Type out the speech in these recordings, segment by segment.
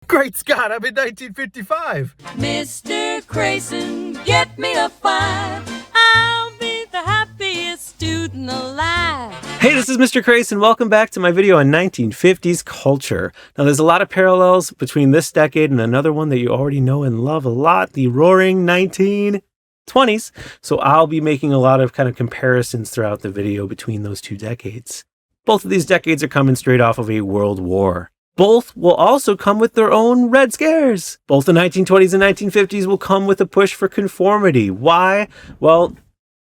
Great Scott, I'm in 1955. Mr. Grayson, get me a 5. I'll be the happiest student alive. Hey, this is Mr. Grayson. Welcome back to my video on 1950s culture. Now, there's a lot of parallels between this decade and another one that you already know and love a lot, the roaring 1920s. So I'll be making a lot of kind of comparisons throughout the video between those two decades. Both of these decades are coming straight off of a world war. Both will also come with their own Red Scares. Both the 1920s and 1950s will come with a push for conformity. Why? Well,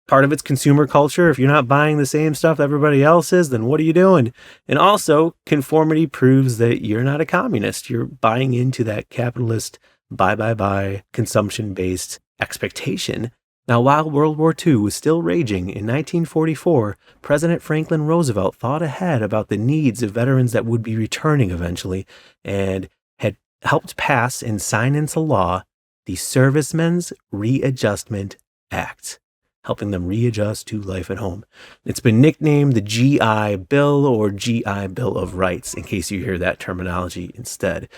part of it's consumer culture. If you're not buying the same stuff everybody else is, then what are you doing? And also, conformity proves that you're not a communist. You're buying into that capitalist buy, consumption-based expectation. Now, while World War II was still raging in 1944, President Franklin Roosevelt thought ahead about the needs of veterans that would be returning eventually and had helped pass and sign into law the Servicemen's Readjustment Act, helping them readjust to life at home. It's been nicknamed the GI Bill or GI Bill of Rights, in case you hear that terminology instead.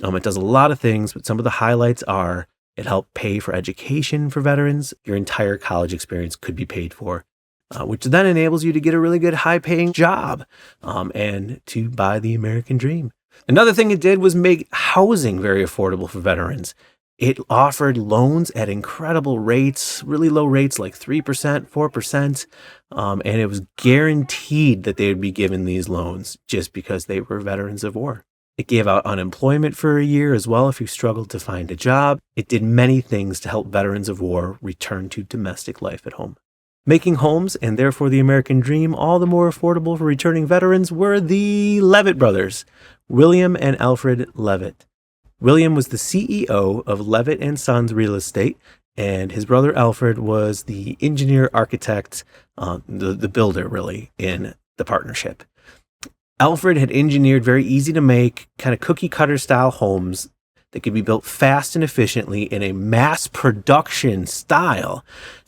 It does a lot of things, but some of the highlights are it helped pay for education for veterans. Your entire college experience could be paid for, which then enables you to get a really good high-paying job and to buy the American dream. Another thing it did was make housing very affordable for veterans. It offered loans at incredible rates, really low rates like 3%, 4%, and it was guaranteed that they would be given these loans just because they were veterans of war. It gave out unemployment for a year as well if you struggled to find a job. It did many things to help veterans of war return to domestic life at home. Making homes, and therefore the American dream, all the more affordable for returning veterans were the Levitt brothers, William and Alfred Levitt. William was the CEO of Levitt and Sons Real Estate, and his brother Alfred was the engineer, architect, the builder really in the partnership. Alfred had engineered very easy to make, kind of cookie cutter style homes that could be built fast and efficiently in a mass production style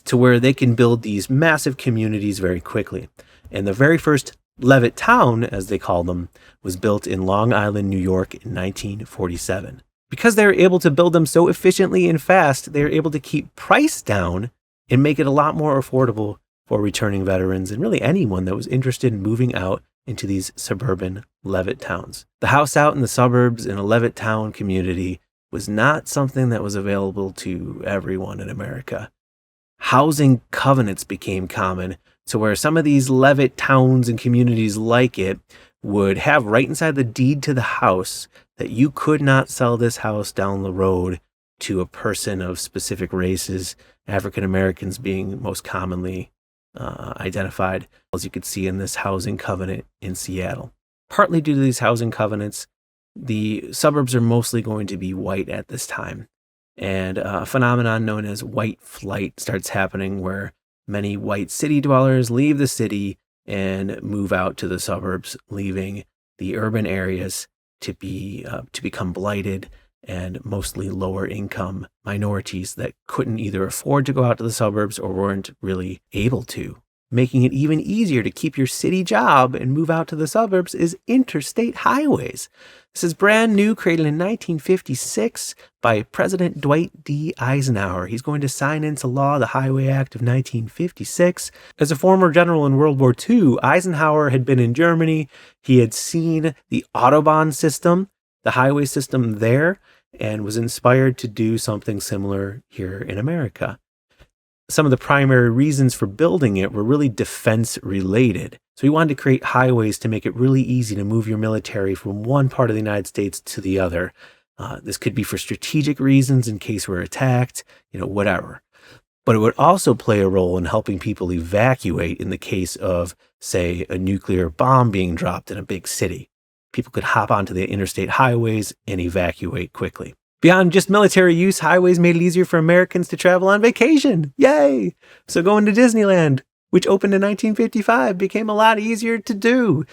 to where they can build these massive communities very quickly. And the very first Levitt Town, as they called them, was built in Long Island, New York in 1947. Because they were able to build them so efficiently and fast, they were able to keep price down and make it a lot more affordable for returning veterans and really anyone that was interested in moving out into these suburban Levitt towns. The house out in the suburbs in a Levitt town community was not something that was available to everyone in America. Housing covenants became common to where some of these Levitt towns and communities like it would have right inside the deed to the house that you could not sell this house down the road to a person of specific races, African Americans being most commonly identified, as you could see in this housing covenant in Seattle. Partly due to these housing covenants, the suburbs are mostly going to be white at this time. And a phenomenon known as white flight starts happening where many white city dwellers leave the city and move out to the suburbs, leaving the urban areas to become blighted and mostly lower income minorities that couldn't either afford to go out to the suburbs or weren't really able to. Making it even easier to keep your city job and move out to the suburbs is interstate highways. This is brand new, created in 1956 by President Dwight D. Eisenhower. He's going to sign into law the Highway Act of 1956. As a former general in World War II, Eisenhower had been in Germany. He had seen the Autobahn system, the highway system there, and was inspired to do something similar here in America. Some of the primary reasons for building it were really defense related. So he wanted to create highways to make it really easy to move your military from one part of the United States to the other. This could be for strategic reasons in case we're attacked, whatever. But it would also play a role in helping people evacuate in the case of, say, a nuclear bomb being dropped in a big city. People could hop onto the interstate highways and evacuate quickly. Beyond just military use, highways made it easier for Americans to travel on vacation. Yay! So going to Disneyland, which opened in 1955, became a lot easier to do.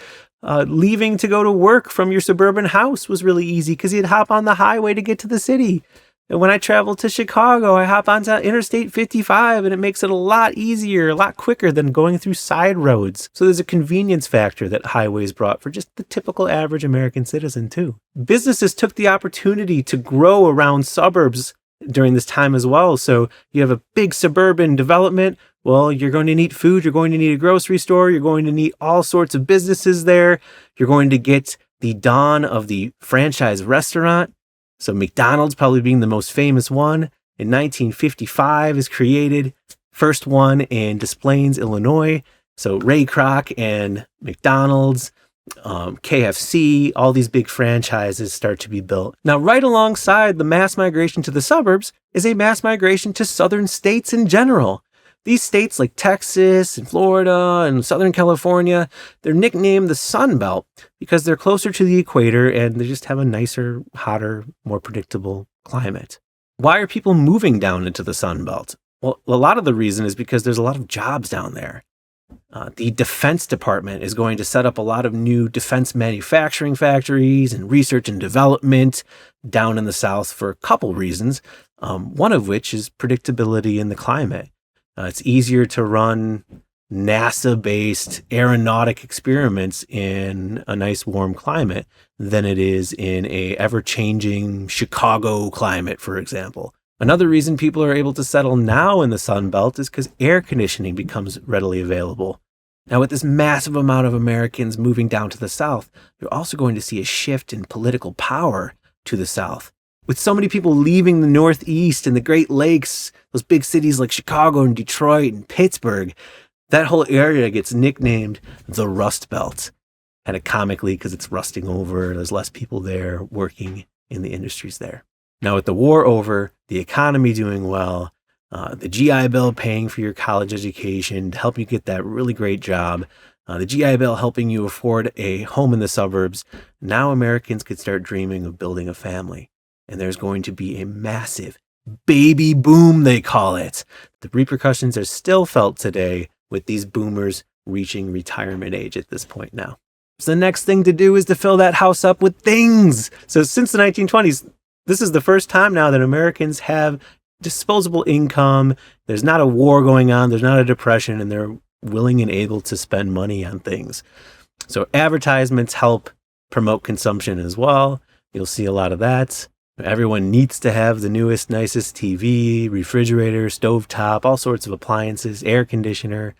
Leaving to go to work from your suburban house was really easy because you'd hop on the highway to get to the city. And when I travel to Chicago, I hop onto Interstate 55 and it makes it a lot easier, a lot quicker than going through side roads. So there's a convenience factor that highways brought for just the typical average American citizen too. Businesses took the opportunity to grow around suburbs during this time as well. So you have a big suburban development. Well, you're going to need food. You're going to need a grocery store. You're going to need all sorts of businesses there. You're going to get the dawn of the franchise restaurant. So McDonald's probably being the most famous one in 1955 is created. First one in Des Plaines, Illinois. So Ray Kroc and McDonald's, KFC, all these big franchises start to be built. Now, right alongside the mass migration to the suburbs is a mass migration to southern states in general. These states like Texas and Florida and Southern California, they're nicknamed the Sun Belt because they're closer to the equator and they just have a nicer, hotter, more predictable climate. Why are people moving down into the Sun Belt? Well, a lot of the reason is because there's a lot of jobs down there. The Defense Department is going to set up a lot of new defense manufacturing factories and research and development down in the South for a couple reasons, one of which is predictability in the climate. It's easier to run NASA-based aeronautic experiments in a nice warm climate than it is in a ever-changing Chicago climate, for example. Another reason people are able to settle now in the Sun Belt is because air conditioning becomes readily available. Now, with this massive amount of Americans moving down to the South, you're also going to see a shift in political power to the South. With so many people leaving the Northeast and the Great Lakes, those big cities like Chicago and Detroit and Pittsburgh, that whole area gets nicknamed the Rust Belt. Kind of comically because it's rusting over. There's less people there working in the industries there. Now, with the war over, the economy doing well, the GI Bill paying for your college education to help you get that really great job, the GI Bill helping you afford a home in the suburbs, now Americans could start dreaming of building a family. And there's going to be a massive baby boom, they call it. The repercussions are still felt today with these boomers reaching retirement age at this point now. So the next thing to do is to fill that house up with things. So since the 1920s, this is the first time now that Americans have disposable income. There's not a war going on. There's not a depression, and they're willing and able to spend money on things. So advertisements help promote consumption as well. You'll see a lot of that. Everyone needs to have the newest, nicest TV, refrigerator, stovetop, all sorts of appliances, air conditioner.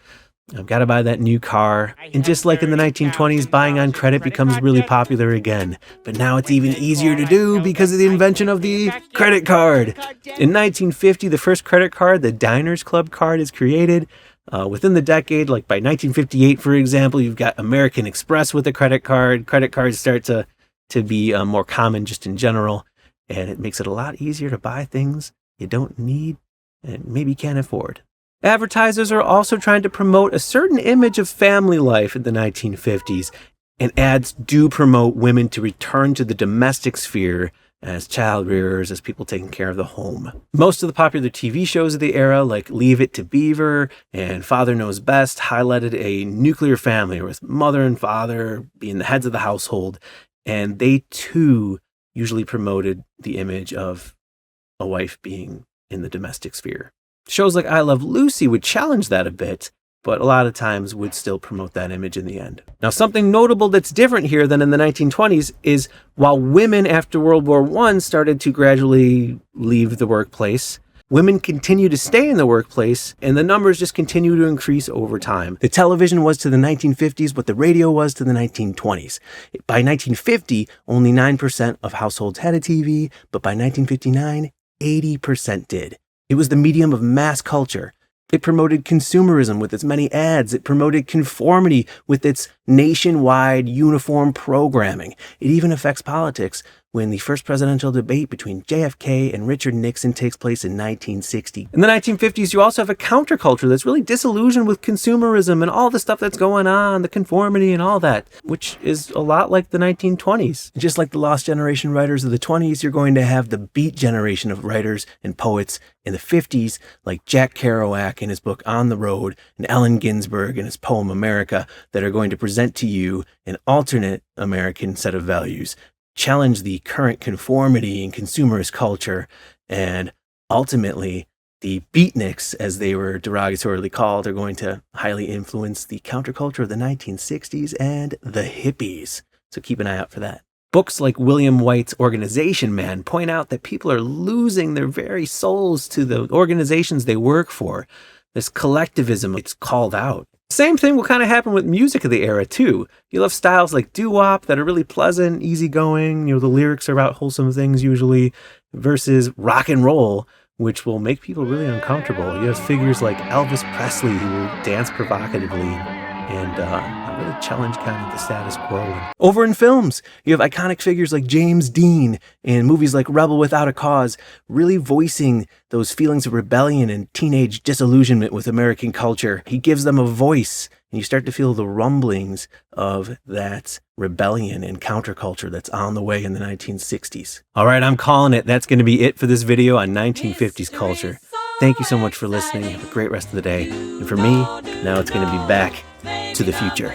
I've got to buy that new car. And just like in the 1920s, buying on credit becomes really popular again. But now it's even easier to do because of the invention of the credit card. In 1950, the first credit card, the Diners Club card, is created. Within the decade, like by 1958, for example, you've got American Express with a credit card. Credit cards start to be more common just in general. And it makes it a lot easier to buy things you don't need and maybe can't afford. Advertisers are also trying to promote a certain image of family life in the 1950s, and ads do promote women to return to the domestic sphere as child rearers, as people taking care of the home. Most of the popular TV shows of the era, like Leave It to Beaver and Father Knows Best, highlighted a nuclear family with mother and father being the heads of the household, and they too usually promoted the image of a wife being in the domestic sphere. Shows like I Love Lucy would challenge that a bit, but a lot of times would still promote that image in the end. Now, something notable that's different here than in the 1920s is while women after World War I started to gradually leave the workplace, women continue to stay in the workplace, and the numbers just continue to increase over time. The television was to the 1950s what the radio was to the 1920s. By 1950, only 9% of households had a TV, but by 1959, 80% did. It was the medium of mass culture. It promoted consumerism with its many ads. It promoted conformity with its nationwide uniform programming. It even affects politics when the first presidential debate between JFK and Richard Nixon takes place in 1960. In the 1950s, you also have a counterculture that's really disillusioned with consumerism and all the stuff that's going on, the conformity and all that, which is a lot like the 1920s. Just like the lost generation writers of the 20s, you're going to have the beat generation of writers and poets in the 50s, like Jack Kerouac in his book On the Road and Allen Ginsberg in his poem America, that are going to present to you an alternate American set of values. challenge the current conformity in consumerist culture, and ultimately the beatniks, as they were derogatorily called, are going to highly influence the counterculture of the 1960s and the hippies. So keep an eye out for that. Books like William White's Organization Man point out that people are losing their very souls to the organizations they work for. This collectivism, it's called out. Same thing will kind of happen with music of the era too. You'll have styles like doo-wop that are really pleasant, easygoing, the lyrics are about wholesome things usually, versus rock and roll, which will make people really uncomfortable. You have figures like Elvis Presley who will dance provocatively and really challenge kind of the status quo. And over in films, you have iconic figures like James Dean in movies like Rebel Without a Cause, really voicing those feelings of rebellion and teenage disillusionment with American culture. He gives them a voice, and you start to feel the rumblings of that rebellion and counterculture that's on the way in the 1960s. All right, I'm calling it. That's going to be it for this video on 1950s culture. Thank you so much for listening. Have a great rest of the day. And for me, now it's going to be back to the future.